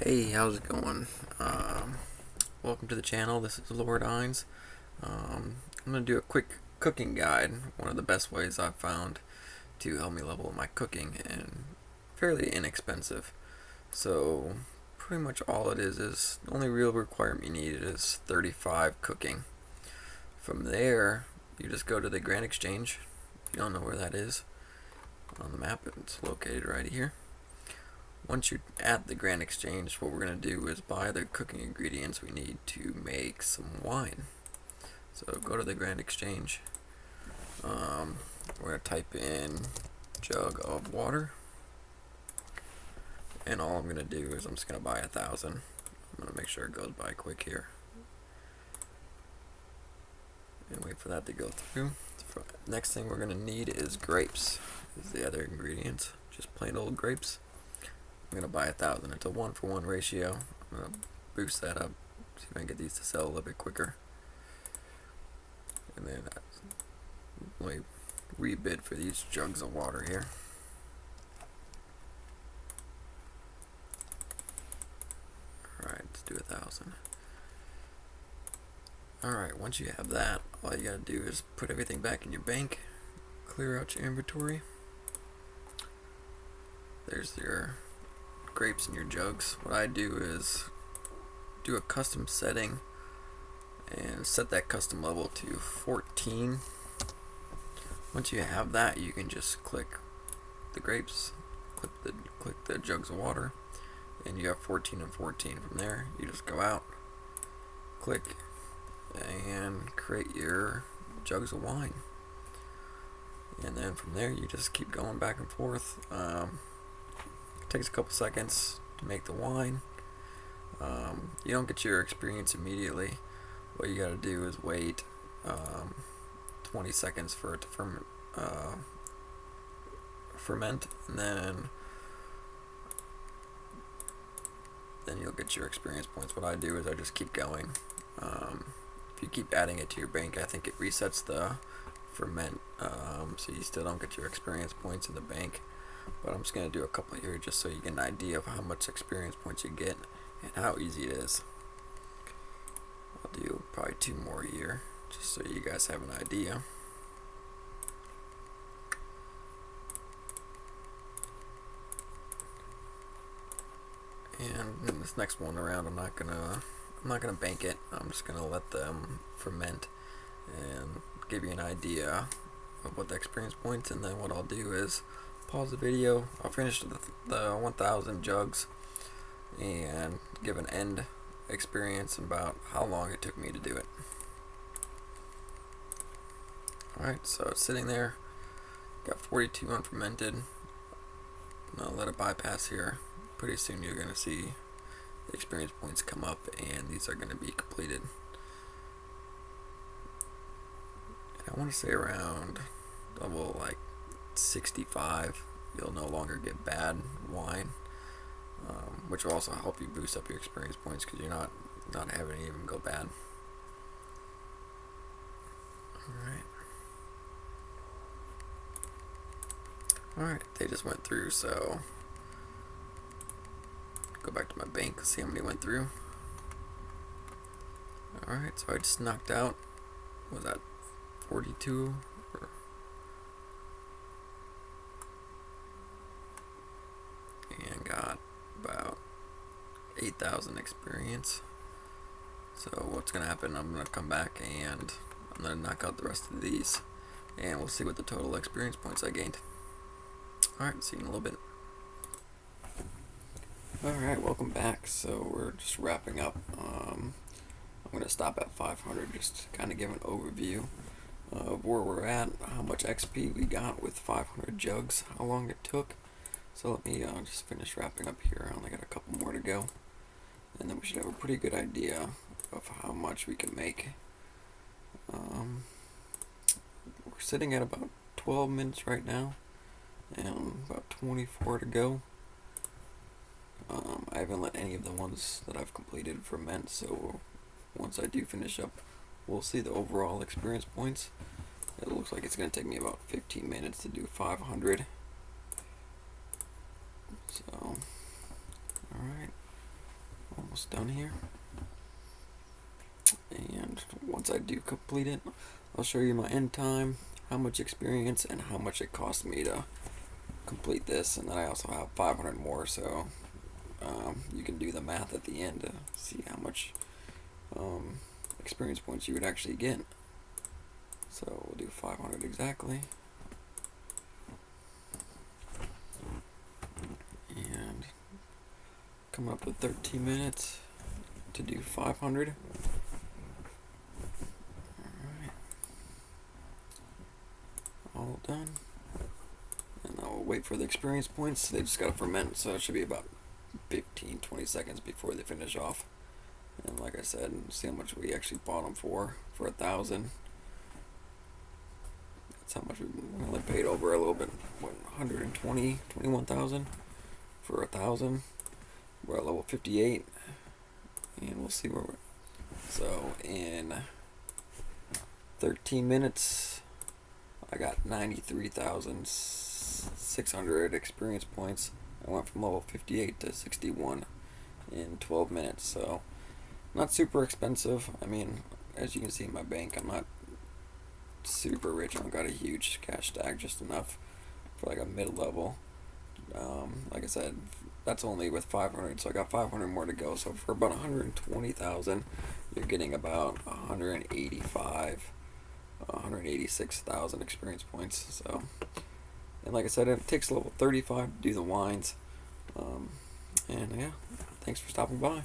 Hey, how's it going? Welcome to the channel. This is Lord Hines. I'm going to do a quick cooking guide, one of the best ways I've found to help me level my cooking, and fairly inexpensive. So, pretty much all it is the only real requirement you need is 35 cooking. From there, you just go to the Grand Exchange. If you don't know where that is on the map, it's located right here. Once you're at the Grand Exchange, what we're going to do is buy the cooking ingredients we need to make some wine. So go to the Grand Exchange. We're going to type in jug of water. And all I'm going to do is I'm just going to buy 1,000. I'm going to make sure it goes by quick here. And wait for that to go through. Next thing we're going to need is grapes. Is the other ingredients. Just plain old grapes. I'm going to buy 1,000. It's a 1-for-1 ratio. I'm going to boost that up, see if I can get these to sell a little bit quicker. And then let me rebid for these jugs of water here. Alright, let's do 1,000. Alright, once you have that, all you gotta do is put everything back in your bank, clear out your inventory. There's your grapes in your jugs. What I do is do a custom setting and set that custom level to 14. Once you have that, you can just click the grapes, click the jugs of water, and you have 14 and 14. From there, you just go out, click, and create your jugs of wine. And then from there, you just keep going back and forth. It takes a couple seconds to make the wine. You don't get your experience immediately. What you gotta do is wait 20 seconds for it to ferment, and then you'll get your experience points. What I do is I just keep going. If you keep adding it to your bank, I think it resets the ferment, so you still don't get your experience points in the bank. But I'm just going to do a couple here just so you get an idea of how much experience points you get and how easy it is. I'll do probably 2 more here just so you guys have an idea. And in this next one around, I'm not gonna bank it. I'm just gonna let them ferment and give you an idea of what the experience points. And then what I'll do is pause the video. I'll finish the 1,000 jugs and give an end experience about how long it took me to do it. Alright, so it's sitting there. Got 42 unfermented. I'll let it bypass here. Pretty soon you're going to see the experience points come up, and these are going to be completed. And I want to say around level like 65 you'll no longer get bad wine, which will also help you boost up your experience points because you're not having it even go bad. Alright, they just went through, so go back to my bank, see how many went through. Alright, so I just knocked out, was that 42? And got about 8,000 experience. So what's going to happen, I'm going to come back and I'm going to knock out the rest of these, and we'll see what the total experience points I gained. Alright, see you in a little bit. Alright, welcome back. So we're just wrapping up. I'm going to stop at 500 just to kind of give an overview of where we're at, how much XP we got with 500 jugs, how long it took. So let me just finish wrapping up here. I only got a couple more to go, and then we should have a pretty good idea of how much we can make. We're sitting at about 12 minutes right now, and about 24 to go. I haven't let any of the ones that I've completed ferment, so once I do finish up, we'll see the overall experience points. It looks like it's going to take me about 15 minutes to do 500. So, alright. almost done here. And once I do complete it, I'll show you my end time, how much experience, and how much it cost me to complete this. And then I also have 500 more, so you can do the math at the end to see how much experience points you would actually get. So we'll do 500 exactly. And come up with 13 minutes to do 500. Alright. All done. And I'll wait for the experience points. They just gotta ferment, so it should be about 15-20 seconds before they finish off. And like I said, see how much we actually bought them for 1,000. That's how much we only paid over a little bit. What, 21,000 for 1,000. We're at level 58, and we'll see where we're. So in 13 minutes, I got 93,600 experience points. I went from level 58 to 61 in 12 minutes. So not super expensive. I mean, as you can see in my bank, I'm not super rich. I don't got a huge cash stack, just enough for like a mid-level. Like I said, that's only with 500, so I got 500 more to go. So for about 120,000, you're getting about 186,000 experience points. So, and like I said, it takes level 35 to do the wines. And yeah, thanks for stopping by.